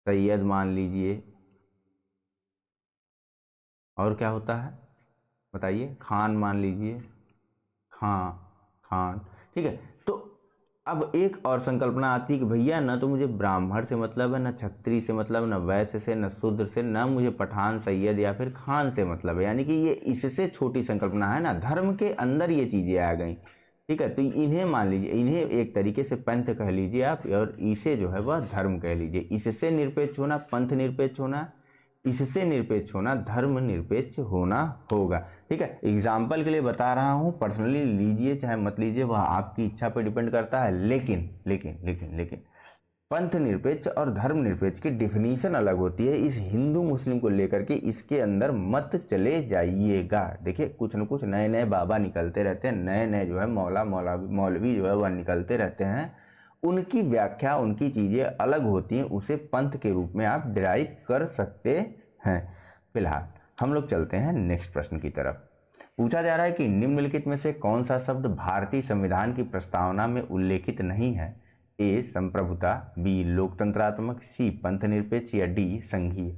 सैयद मान लीजिए, और क्या होता है बताइए, खान मान लीजिए, खान, ठीक है। तो अब एक और संकल्पना आती है कि भैया ना तो मुझे ब्राह्मण से मतलब है, ना क्षत्रिय से मतलब, ना वैश्य से, ना शूद्र से, ना मुझे पठान सैयद या फिर खान से मतलब है। यानी कि ये इससे छोटी संकल्पना है ना, धर्म के अंदर ये चीज़ें आ गई, ठीक है। तो इन्हें मान लीजिए, इन्हें एक तरीके से पंथ कह लीजिए आप, और इसे जो है वह धर्म कह लीजिए। इससे निरपेक्ष होना पंथ निरपेक्ष होना, इससे निरपेक्ष होना धर्म निरपेक्ष होना होगा, ठीक है। एग्जाम्पल के लिए बता रहा हूँ, पर्सनली लीजिए चाहे मत लीजिए, वह आपकी इच्छा पर डिपेंड करता है। लेकिन लेकिन लेकिन लेकिन पंथ निरपेक्ष और धर्म निरपेक्ष की डिफिनीशन अलग होती है। इस हिंदू मुस्लिम को लेकर के इसके अंदर मत चले जाइएगा। देखिए कुछ न कुछ नए नए बाबा निकलते रहते हैं, नए नए जो है मौलवी जो है वह निकलते रहते हैं, उनकी व्याख्या उनकी चीज़ें अलग होती हैं, उसे पंथ के रूप में आप डिराइव कर सकते हैं। फिलहाल हम लोग चलते हैं नेक्स्ट प्रश्न की तरफ। पूछा जा रहा है कि निम्नलिखित में से कौन सा शब्द भारतीय संविधान की प्रस्तावना में उल्लेखित नहीं है? ए संप्रभुता, बी लोकतंत्रात्मक, सी पंथ निरपेक्ष, या डी संघीय।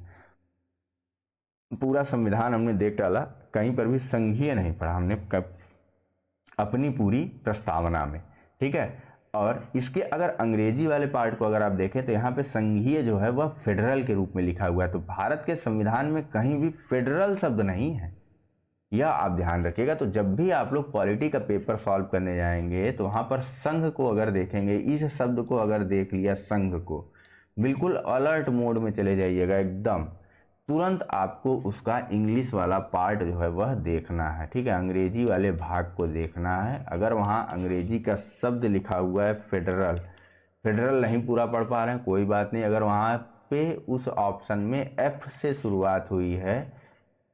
पूरा संविधान हमने देख डाला, कहीं पर भी संघीय नहीं पढ़ा हमने अपनी पूरी प्रस्तावना में, ठीक है। और इसके अगर अंग्रेजी वाले पार्ट को अगर आप देखें तो यहाँ पे संघीय जो है वह फेडरल के रूप में लिखा हुआ है। तो भारत के संविधान में कहीं भी फेडरल शब्द नहीं है, यह आप ध्यान रखिएगा। तो जब भी आप लोग पॉलिटी का पेपर सॉल्व करने जाएंगे तो वहाँ पर संघ को अगर देखेंगे, इस शब्द को अगर देख लिया संघ को, बिल्कुल अलर्ट मोड में चले जाइएगा एकदम, तुरंत आपको उसका इंग्लिश वाला पार्ट जो है वह देखना है, ठीक है, अंग्रेजी वाले भाग को देखना है। अगर वहाँ अंग्रेजी का शब्द लिखा हुआ है फेडरल, फेडरल नहीं पूरा पढ़ पा रहे हैं कोई बात नहीं, अगर वहाँ पे उस ऑप्शन में एफ से शुरुआत हुई है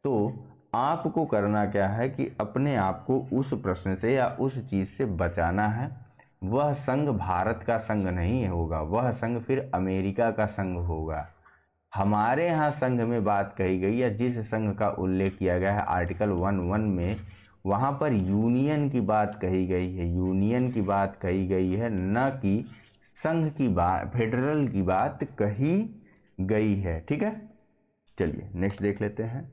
तो आपको करना क्या है कि अपने आप को उस प्रश्न से या उस चीज़ से बचाना है। वह संघ भारत का संघ नहीं होगा, वह संघ फिर अमेरिका का संघ होगा। हमारे यहाँ संघ में बात कही गई या जिस संघ का उल्लेख किया गया है आर्टिकल 1(1) में, वहाँ पर यूनियन की बात कही गई है, यूनियन की बात कही गई है, न कि संघ की बात, फेडरल की बात कही गई है। ठीक है, चलिए नेक्स्ट देख लेते हैं।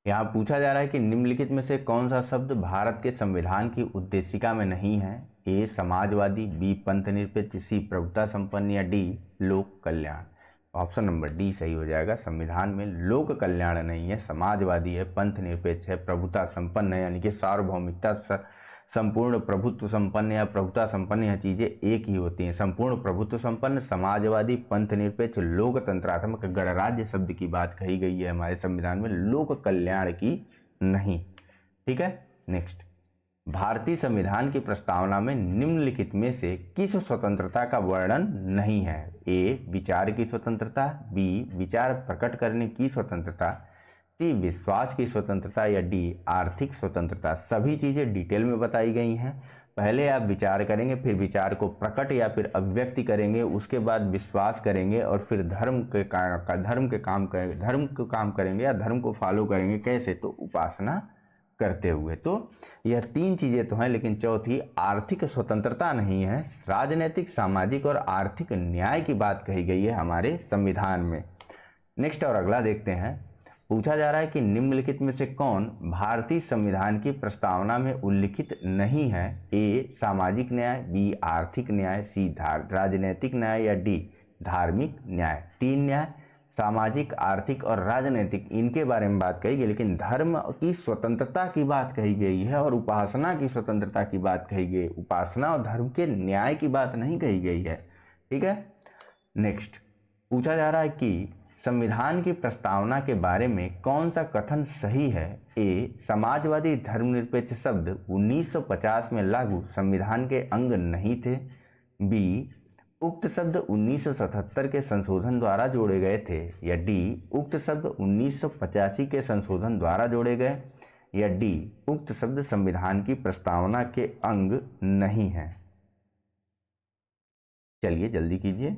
यहाँ पूछा जा रहा है कि निम्नलिखित में से कौन सा शब्द भारत के संविधान की उद्देशिका में नहीं है? ए समाजवादी, बी पंथ निरपेक्ष, सी प्रभुता संपन्न या डी लोक कल्याण। ऑप्शन नंबर डी सही हो जाएगा। संविधान में लोक कल्याण नहीं है, समाजवादी है, पंथ निरपेक्ष है, प्रभुता संपन्न है, यानी कि सार्वभौमिकता, संपूर्ण प्रभुत्व संपन्न या प्रभुता संपन्न, यह चीजें एक ही होती हैं। संपूर्ण प्रभुत्व संपन्न, समाजवादी, पंथ निरपेक्ष, लोकतंत्रात्मक, गणराज्य शब्द की बात कही गई है हमारे संविधान में, लोक कल्याण की नहीं। ठीक है, नेक्स्ट। भारतीय संविधान की प्रस्तावना में निम्नलिखित में से किस स्वतंत्रता का वर्णन नहीं है? ए विचार की स्वतंत्रता, बी विचार प्रकट करने की स्वतंत्रता, सी विश्वास की स्वतंत्रता या डी आर्थिक स्वतंत्रता। सभी चीजें डिटेल में बताई गई हैं। पहले आप विचार करेंगे, फिर विचार को प्रकट या फिर अभिव्यक्ति करेंगे, उसके बाद विश्वास करेंगे और फिर धर्म को काम करेंगे या धर्म को फॉलो करेंगे। कैसे? तो उपासना करते हुए। तो यह तीन चीजें तो हैं, लेकिन चौथी आर्थिक स्वतंत्रता नहीं है। राजनीतिक, सामाजिक और आर्थिक न्याय की बात कही गई है हमारे संविधान में। नेक्स्ट और अगला देखते हैं। पूछा जा रहा है कि निम्नलिखित में से कौन भारतीय संविधान की प्रस्तावना में उल्लिखित नहीं है? ए सामाजिक न्याय, बी आर्थिक न्याय, सी राजनीतिक न्याय या डी धार्मिक न्याय। तीन न्याय, सामाजिक, आर्थिक और राजनीतिक, इनके बारे में बात कही गई, लेकिन धर्म की स्वतंत्रता की बात कही गई है और उपासना की स्वतंत्रता की बात कही गई। उपासना और धर्म के न्याय की बात नहीं कही गई है। ठीक है, नेक्स्ट। पूछा जा रहा है कि संविधान की प्रस्तावना के बारे में कौन सा कथन सही है? ए समाजवादी धर्मनिरपेक्ष शब्द 1950 में लागू संविधान के अंग नहीं थे, बी उक्त शब्द 1977 के संशोधन द्वारा जोड़े गए थे, या डी उक्त शब्द 1985 के संशोधन द्वारा जोड़े गए, या डी उक्त शब्द संविधान की प्रस्तावना के अंग नहीं है। चलिए जल्दी कीजिए।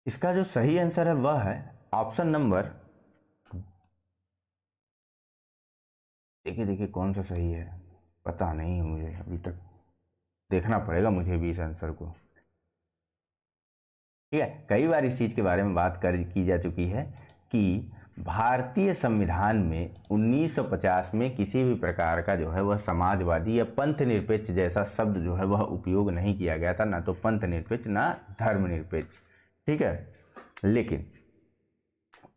इसका जो सही आंसर है वह है ऑप्शन नंबर, देखिए कौन सा सही है, पता नहीं है मुझे, अभी तक देखना पड़ेगा मुझे भी इस आंसर को। ठीक है, कई बार इस चीज़ के बारे में बात की जा चुकी है कि भारतीय संविधान में 1950 में किसी भी प्रकार का जो है वह समाजवादी या पंथ निरपेक्ष जैसा शब्द जो है वह उपयोग नहीं किया गया था, ना तो पंथ निरपेक्ष ना धर्मनिरपेक्ष। ठीक है, लेकिन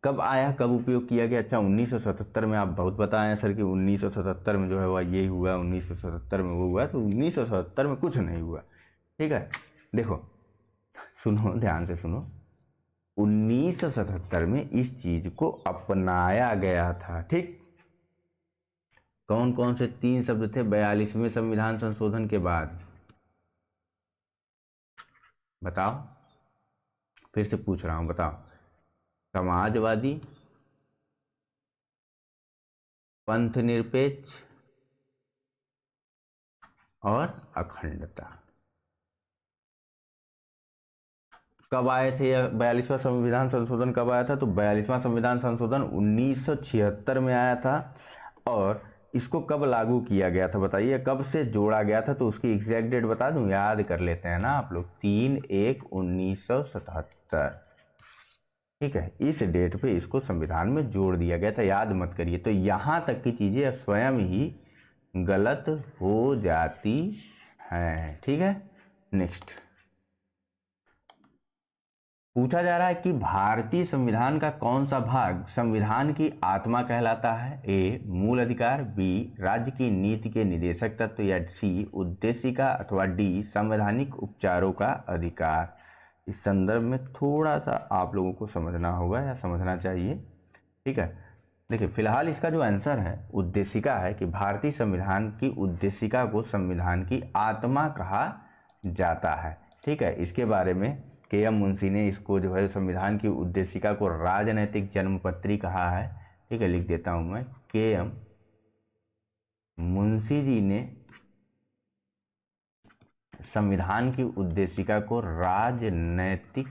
कब आया, कब उपयोग किया गया? अच्छा 1977 में। आप बहुत बताएं सर कि 1977 में जो है वह ये हुआ, 1977 में वो हुआ, तो 1977 में कुछ नहीं हुआ। ठीक है, देखो सुनो, ध्यान से सुनो। 1977 में इस चीज को अपनाया गया था। ठीक, कौन कौन से तीन शब्द थे 42वें संविधान संशोधन के बाद? बताओ, फिर से पूछ रहा हूं, बताओ। समाजवादी, पंथ निरपेक्ष और अखंडता। कब आए थे यह 42वां संविधान संशोधन? कब आया था? तो 42वां संविधान संशोधन 1976 में आया था। और इसको कब लागू किया गया था बताइए, कब से जोड़ा गया था? तो उसकी एग्जैक्ट डेट बता दूं, याद कर लेते हैं ना आप लोग, 3/1/1977। ठीक है, इस डेट पे इसको संविधान में जोड़ दिया गया था, याद मत करिए। तो यहां तक की चीजें अब स्वयं ही गलत हो जाती हैं। ठीक है, नेक्स्ट। पूछा जा रहा है कि भारतीय संविधान का कौन सा भाग संविधान की आत्मा कहलाता है? ए मूल अधिकार, बी राज्य की नीति के निदेशक तत्व, या सी उद्देशिका, अथवा डी संवैधानिक उपचारों का अधिकार। इस संदर्भ में थोड़ा सा आप लोगों को समझना होगा या समझना चाहिए। ठीक है, देखिए फिलहाल इसका जो आंसर है उद्देशिका है, कि भारतीय संविधान की उद्देशिका को संविधान की आत्मा कहा जाता है। ठीक है, इसके बारे में के.एम. मुंशी ने इसको जो है संविधान की उद्देशिका को राजनैतिक जन्मपत्री कहा है। ठीक है, लिख देता हूं मैं, के.एम. मुंशी जी ने संविधान की उद्देशिका को राजनैतिक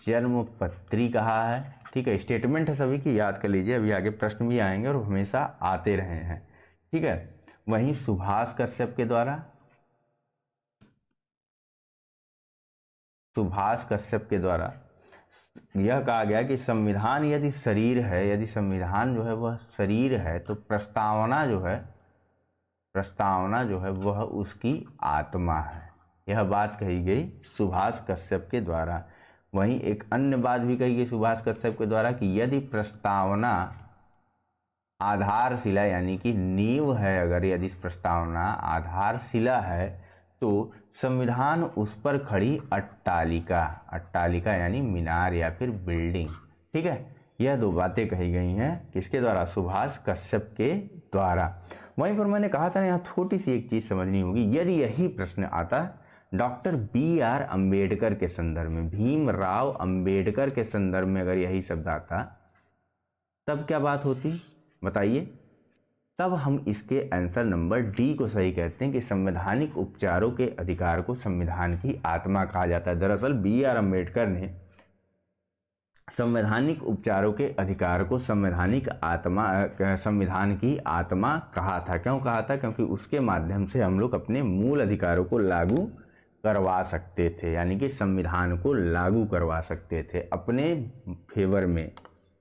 जन्मपत्री कहा है। ठीक है, स्टेटमेंट है सभी की, याद कर लीजिए, अभी आगे प्रश्न भी आएंगे और हमेशा आते रहे हैं। ठीक है, वहीं सुभाष कश्यप के द्वारा यह कहा गया कि संविधान यदि शरीर है, यदि संविधान जो है वह शरीर है, तो प्रस्तावना जो है वह उसकी आत्मा है। यह बात कही गई सुभाष कश्यप के द्वारा। वहीं एक अन्य बात भी कही गई सुभाष कश्यप के द्वारा कि यदि प्रस्तावना आधारशिला यानी कि नींव है, अगर यदि प्रस्तावना आधारशिला है तो संविधान उस पर खड़ी अट्टालिका यानी मीनार या फिर बिल्डिंग। ठीक है, यह दो बातें कही गई हैं किसके द्वारा? सुभाष कश्यप के द्वारा। वहीं पर मैंने कहा था ना, यहाँ छोटी सी एक चीज समझनी होगी। यदि यही प्रश्न आता डॉक्टर B.R. अम्बेडकर के संदर्भ में, भीमराव अंबेडकर के संदर्भ में अगर यही शब्द आता, तब क्या बात होती बताइए? तब हम इसके आंसर नंबर डी को सही कहते हैं कि संवैधानिक उपचारों के अधिकार को संविधान की आत्मा कहा जाता है। दरअसल B.R. अम्बेडकर ने संवैधानिक उपचारों के अधिकार को संविधान की आत्मा कहा था। क्यों कहा था? क्योंकि उसके माध्यम से हम लोग अपने मूल अधिकारों को लागू करवा सकते थे, यानी कि संविधान को लागू करवा सकते थे अपने फेवर में।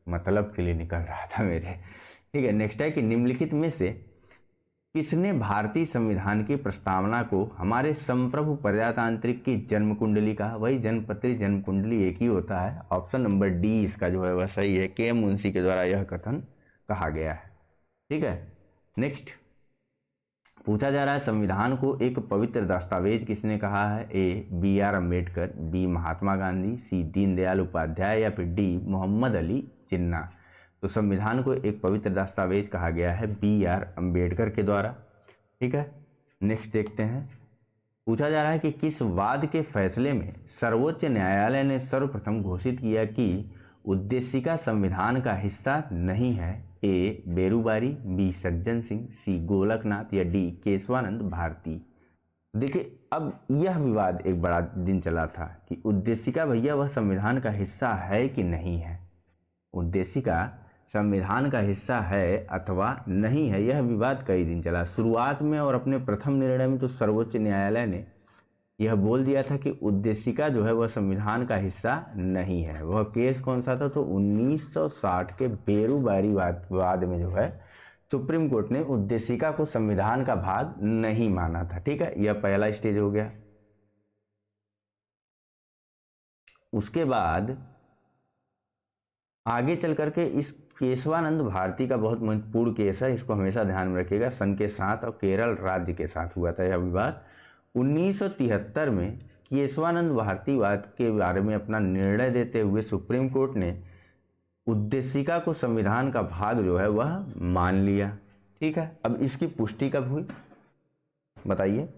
मतलब के लिए निकल रहा था मेरे। ठीक है, नेक्स्ट है कि निम्नलिखित में से किसने भारतीय संविधान की प्रस्तावना को हमारे संप्रभु प्रजातांत्रिक की जन्म कुंडली कहा? वही जन्मपत्री जन्म कुंडली एक ही होता है। ऑप्शन नंबर डी इसका जो है वह सही है। के मुंशी के द्वारा यह कथन कहा गया है। ठीक है, नेक्स्ट पूछा जा रहा है संविधान को एक पवित्र दस्तावेज किसने कहा है? ए B.R. अम्बेडकर, बी महात्मा गांधी, सी दीनदयाल उपाध्याय या फिर डी मोहम्मद अली जिन्ना। तो संविधान को एक पवित्र दस्तावेज कहा गया है B.R. अम्बेडकर के द्वारा। ठीक है, नेक्स्ट देखते हैं। पूछा जा रहा है कि किस वाद के फैसले में सर्वोच्च न्यायालय ने सर्वप्रथम घोषित किया कि उद्देशिका संविधान का हिस्सा नहीं है? ए बेरूबारी, बी सज्जन सिंह, सी गोलकनाथ या डी केशवानंद भारती। देखिए, अब यह विवाद एक बड़ा दिन चला था कि उद्देशिका भैया वह संविधान का हिस्सा है कि नहीं है। उद्देशिका संविधान का हिस्सा है अथवा नहीं है, यह विवाद कई दिन चला। शुरुआत में और अपने प्रथम निर्णय में तो सर्वोच्च न्यायालय ने यह बोल दिया था कि उद्देशिका जो है वह संविधान का हिस्सा नहीं है। वह केस कौन सा था? तो 1960 के बेरूबारी वाद में जो है सुप्रीम कोर्ट ने उद्देशिका को संविधान का भाग नहीं माना था। ठीक है, यह पहला स्टेज हो गया। उसके बाद आगे चल करके इस केशवानंद भारती का बहुत महत्वपूर्ण केस है, इसको हमेशा ध्यान में रखिएगा। सन के साथ और केरल राज्य के साथ हुआ था यह विवाद। 1973 में केशवानंद भारती वाद के बारे में अपना निर्णय देते हुए सुप्रीम कोर्ट ने उद्देशिका को संविधान का भाग जो है वह मान लिया। ठीक है, अब इसकी पुष्टि कब हुई बताइए?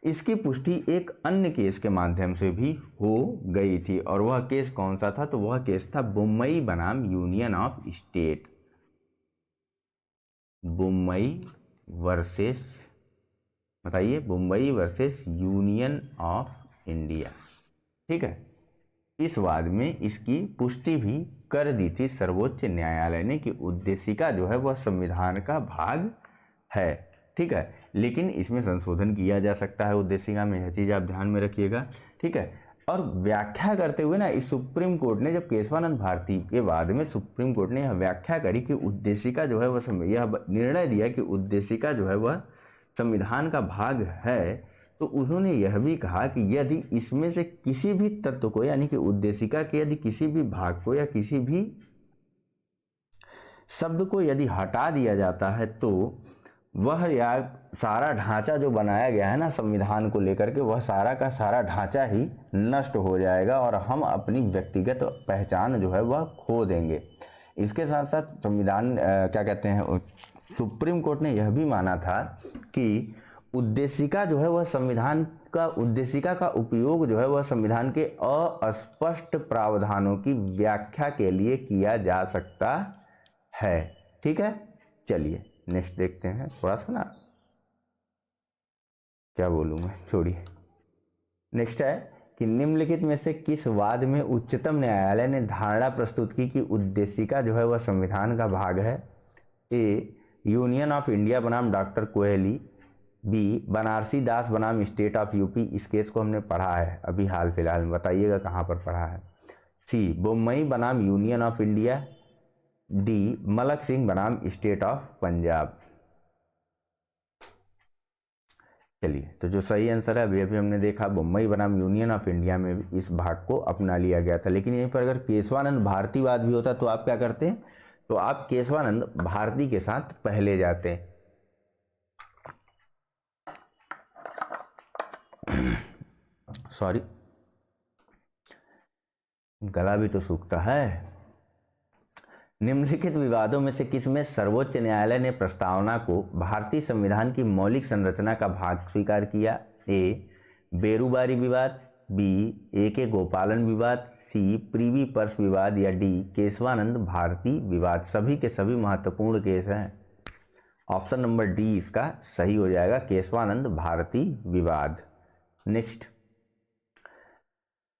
इसकी पुष्टि एक अन्य केस के माध्यम से भी हो गई थी, और वह केस कौन सा था? तो वह केस था बम्बई बनाम Union of State. Bombay versus बताइए, Bombay versus Union of India. ठीक है, इस वाद में इसकी पुष्टि भी कर दी थी सर्वोच्च न्यायालय ने कि उद्देशिका जो है वह संविधान का भाग है। ठीक है, लेकिन इसमें संशोधन किया जा सकता है उद्देशिका में, यह चीज आप ध्यान में रखिएगा। ठीक है, और व्याख्या करते हुए ना इस सुप्रीम कोर्ट ने, जब केशवानंद भारती के बाद में सुप्रीम कोर्ट ने यह व्याख्या करी कि उद्देशिका जो है वह, यह निर्णय दिया कि उद्देशिका जो है वह संविधान का भाग है, तो उन्होंने यह भी कहा कि यदि इसमें से किसी भी तत्व को, यानी कि उद्देशिका के यदि किसी भी भाग को या किसी भी शब्द को यदि हटा दिया जाता है तो वह या सारा ढांचा जो बनाया गया है ना संविधान को लेकर के, वह सारा का सारा ढांचा ही नष्ट हो जाएगा और हम अपनी व्यक्तिगत पहचान जो है वह खो देंगे। इसके साथ साथ संविधान क्या कहते हैं, सुप्रीम कोर्ट ने यह भी माना था कि उद्देशिका जो है वह संविधान का, उद्देशिका का उपयोग जो है वह संविधान के अस्पष्ट प्रावधानों की व्याख्या के लिए किया जा सकता है। ठीक है, चलिए नेक्स्ट देखते हैं। थोड़ा सा ना क्या बोलूँ मैं, छोड़िए। नेक्स्ट है कि निम्नलिखित में से किस वाद में उच्चतम न्यायालय ने धारणा प्रस्तुत की कि उद्देशिका जो है वह संविधान का भाग है? ए, यूनियन ऑफ इंडिया बनाम डॉक्टर कोहली। बी, बनारसी दास बनाम स्टेट ऑफ यूपी। इस केस को हमने पढ़ा है अभी हाल फिलहाल में, बताइएगा कहाँ पर पढ़ा है। सी, बोम्मई बनाम Union of India. D, Malak Singh बनाम स्टेट ऑफ पंजाब। चलिए, तो जो सही आंसर है अभी अभी हमने देखा, मुंबई बनाम यूनियन ऑफ इंडिया में भी इस भाग को अपना लिया गया था। लेकिन यहीं पर अगर केशवानंद भारतीवाद भी होता तो आप क्या करते हैं, तो आप केशवानंद भारती के साथ पहले जाते हैं। सॉरी, गला भी तो सूखता है। निम्नलिखित विवादों में से किसमें सर्वोच्च न्यायालय ने प्रस्तावना को भारतीय संविधान की मौलिक संरचना का भाग स्वीकार किया? ए, बेरुबारी विवाद। बी, ए के गोपालन विवाद। सी, प्रीवी पर्स विवाद। या डी, केशवानंद भारती विवाद। सभी के सभी महत्वपूर्ण केस हैं। ऑप्शन नंबर डी इसका सही हो जाएगा, केशवानंद भारती विवाद। नेक्स्ट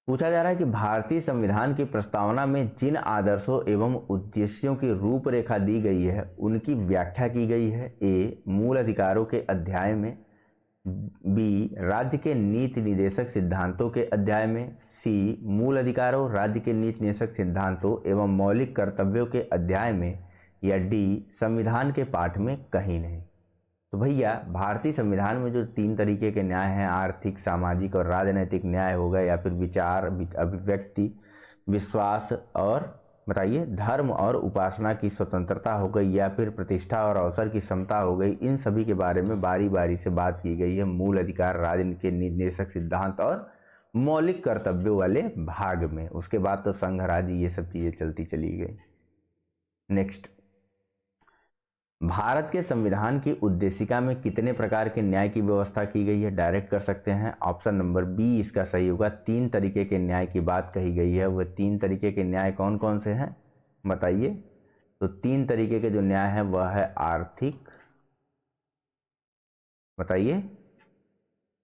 पूछा जा रहा है कि भारतीय संविधान की प्रस्तावना में जिन आदर्शों एवं उद्देश्यों की रूपरेखा दी गई है उनकी व्याख्या की गई है। ए, मूल अधिकारों के अध्याय में। बी, राज्य के नीति निर्देशक सिद्धांतों के अध्याय में। सी, मूल अधिकारों, राज्य के नीति निर्देशक सिद्धांतों एवं मौलिक कर्तव्यों के अध्याय में। या डी, संविधान के पाठ में कहीं नहीं। तो भैया भारतीय संविधान में जो 3 तरीके के न्याय हैं, आर्थिक, सामाजिक और राजनैतिक न्याय हो गए, या फिर विचार, अभिव्यक्ति, विश्वास और बताइए धर्म और उपासना की स्वतंत्रता हो गई, या फिर प्रतिष्ठा और अवसर की समता हो गई, इन सभी के बारे में बारी बारी से बात की गई है मूल अधिकार, राज्य के निर्देशक सिद्धांत और मौलिक कर्तव्यों वाले भाग में। उसके बाद तो संघ राज्य ये सब चीज़ें चलती चली गई। नेक्स्ट, भारत के संविधान की उद्देशिका में कितने प्रकार के न्याय की व्यवस्था की गई है? डायरेक्ट कर सकते हैं, ऑप्शन नंबर बी इसका सही होगा। 3 तरीके के न्याय की बात कही गई है। वह 3 तरीके के न्याय कौन कौन से हैं बताइए? तो 3 तरीके के जो न्याय है वह है आर्थिक, बताइए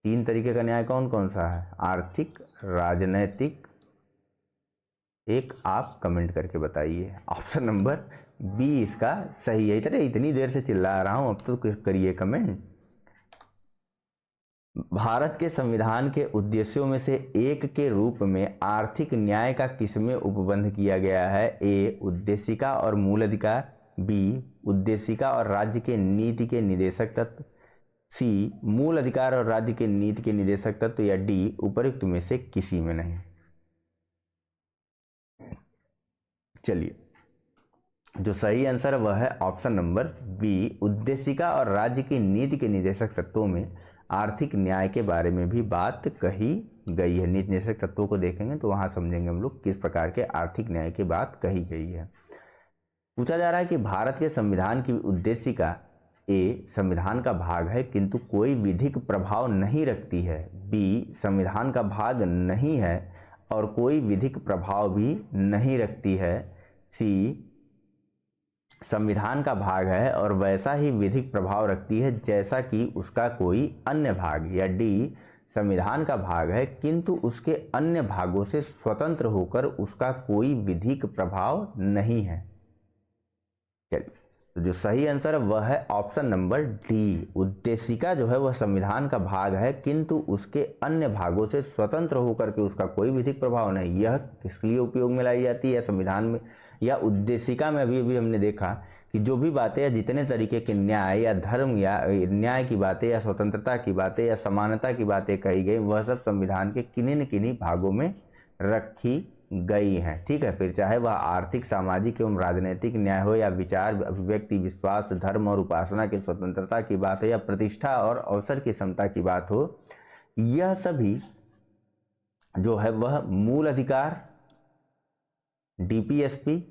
3 तरीके का न्याय कौन कौन सा है? आर्थिक, राजनैतिक, एक आप कमेंट करके बताइए। ऑप्शन नंबर बी इसका सही है। इतनी देर से चिल्ला रहा हूं, अब तो करिए कमेंट। भारत के संविधान के उद्देश्यों में से एक के रूप में आर्थिक न्याय का किसमें उपबंध किया गया है? ए, उद्देशिका और मूल अधिकार। बी, उद्देशिका और राज्य के नीति के निदेशक तत्व। सी, मूल अधिकार और राज्य के नीति के निदेशक तत्व। या डी, उपयुक्त में से किसी में नहीं। चलिए, जो सही आंसर है वह है ऑप्शन नंबर बी, उद्देशिका और राज्य की नीति के निदेशक तत्वों में आर्थिक न्याय के बारे में भी बात कही गई है। नीति निर्देशक तत्वों को देखेंगे तो वहां समझेंगे हम लोग किस प्रकार के आर्थिक न्याय की बात कही गई है। पूछा जा रहा है कि भारत के संविधान की उद्देशिका ए, संविधान का भाग है किंतु कोई विधिक प्रभाव नहीं रखती है। बी, संविधान का भाग नहीं है और कोई विधिक प्रभाव भी नहीं रखती है। सी, संविधान का भाग है और वैसा ही विधिक प्रभाव रखती है जैसा कि उसका कोई अन्य भाग। या डी, संविधान का भाग है किंतु उसके अन्य भागों से स्वतंत्र होकर उसका कोई विधिक प्रभाव नहीं है। चलिए, तो जो सही आंसर है वह है ऑप्शन नंबर डी, उद्देशिका जो है वह संविधान का भाग है किंतु उसके अन्य भागों से स्वतंत्र होकर के उसका कोई विधिक प्रभाव नहीं। यह किसके लिए उपयोग में लाई जाती है? संविधान में या उद्देशिका में अभी अभी हमने देखा कि जो भी बातें या जितने तरीके के न्याय या धर्म या न्याय की बातें या स्वतंत्रता की बातें या समानता की बातें कही गई, वह सब संविधान के किन्हीं न किन्हीं भागों में रखी गई हैं। ठीक है, फिर चाहे वह आर्थिक, सामाजिक एवं राजनीतिक न्याय हो, या विचार, अभिव्यक्ति, विश्वास, धर्म और उपासना की स्वतंत्रता की बात है, या प्रतिष्ठा और अवसर की समता की बात हो, यह सभी जो है वह मूल अधिकार, डीपीएसपी,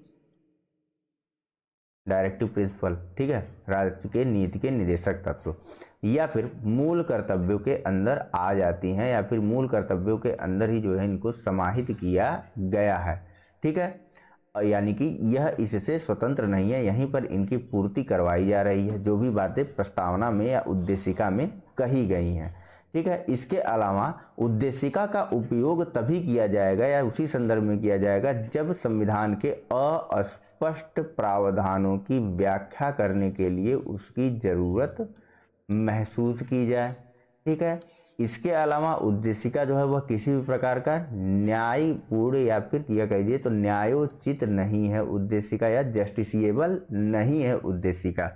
डायरेक्टिव प्रिंसिपल, ठीक है, राज्य के नीति के निदेशक तत्व, या फिर मूल कर्तव्यों के अंदर आ जाती हैं, या फिर मूल कर्तव्यों के अंदर ही जो है इनको समाहित किया गया है। ठीक है, यानी कि यह इससे स्वतंत्र नहीं है, यहीं पर इनकी पूर्ति करवाई जा रही है जो भी बातें प्रस्तावना में या उद्देशिका में कही गई हैं। ठीक है। इसके अलावा उद्देशिका का उपयोग तभी किया जाएगा या उसी संदर्भ में किया जाएगा जब संविधान के अस्पष्ट प्रावधानों की व्याख्या करने के लिए उसकी जरूरत महसूस की जाए। ठीक है। इसके अलावा उद्देशिका जो है वह किसी भी प्रकार का न्यायपूर्ण या फिर यह कहिए तो न्यायोचित नहीं है उद्देशिका, या जस्टिसिएबल नहीं है उद्देशिका।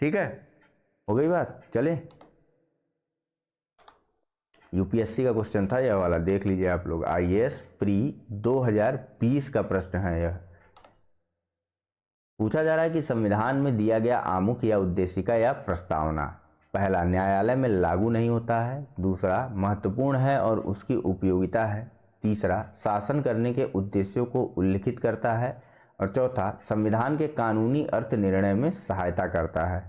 ठीक है, हो गई बात। चले, यूपीएससी का क्वेश्चन था यह वाला, देख लीजिए आप लोग। आईएएस प्री 2020 का प्रश्न है यह। पूछा जा रहा है कि संविधान में दिया गया आमुख या उद्देशिका या प्रस्तावना, पहला न्यायालय में लागू नहीं होता है, दूसरा महत्वपूर्ण है और उसकी उपयोगिता है, तीसरा शासन करने के उद्देश्यों को उल्लिखित करता है, और चौथा संविधान के कानूनी अर्थ निर्णय में सहायता करता है।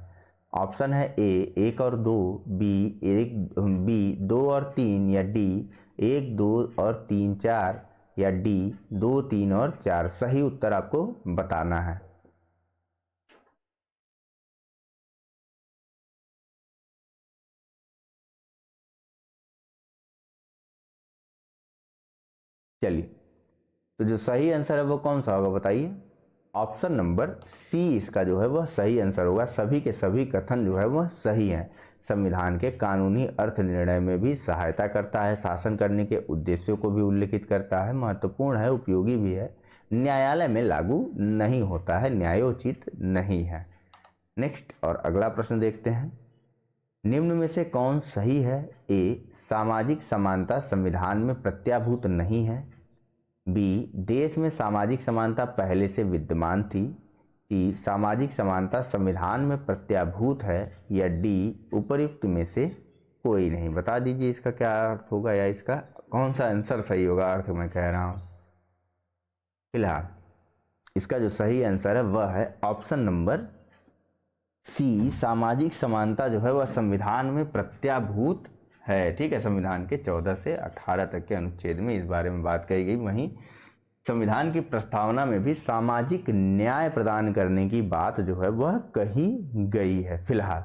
ऑप्शन है ए 1 और 2, बी 2 और 3, या डी 1, 2 और 3, 4, या डी 2, 3 और 4। सही उत्तर आपको बताना है। चलिए, तो जो सही आंसर है वो कौन सा होगा बताइए। ऑप्शन नंबर सी इसका जो है वह सही आंसर होगा। सभी के सभी कथन जो है वह सही हैं। संविधान के कानूनी अर्थ निर्णय में भी सहायता करता है, शासन करने के उद्देश्यों को भी उल्लिखित करता है, महत्वपूर्ण है, उपयोगी भी है, न्यायालय में लागू नहीं होता है, न्यायोचित नहीं है। नेक्स्ट और अगला प्रश्न देखते हैं। निम्न में से कौन सही है। ए सामाजिक समानता संविधान में प्रत्याभूत नहीं है, बी देश में सामाजिक समानता पहले से विद्यमान थी, सी सामाजिक समानता संविधान में प्रत्याभूत है, या डी उपर्युक्त में से कोई नहीं। बता दीजिए इसका क्या अर्थ होगा या इसका कौन सा आंसर सही होगा, अर्थ मैं कह रहा हूँ। फिलहाल इसका जो सही आंसर है वह है ऑप्शन नंबर सी, सामाजिक समानता जो है वह संविधान में प्रत्याभूत है। ठीक है, संविधान के 14 से 18 तक के अनुच्छेद में इस बारे में बात कही गई। वहीं संविधान की प्रस्तावना में भी सामाजिक न्याय प्रदान करने की बात जो है वह कही गई है। फिलहाल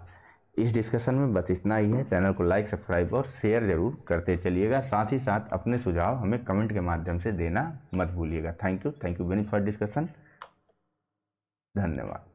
इस डिस्कशन में बस इतना ही है। चैनल को लाइक, सब्सक्राइब और शेयर जरूर करते चलिएगा। साथ ही साथ अपने सुझाव हमें कमेंट के माध्यम से देना मत भूलिएगा। Thank you very much for discussion. धन्यवाद।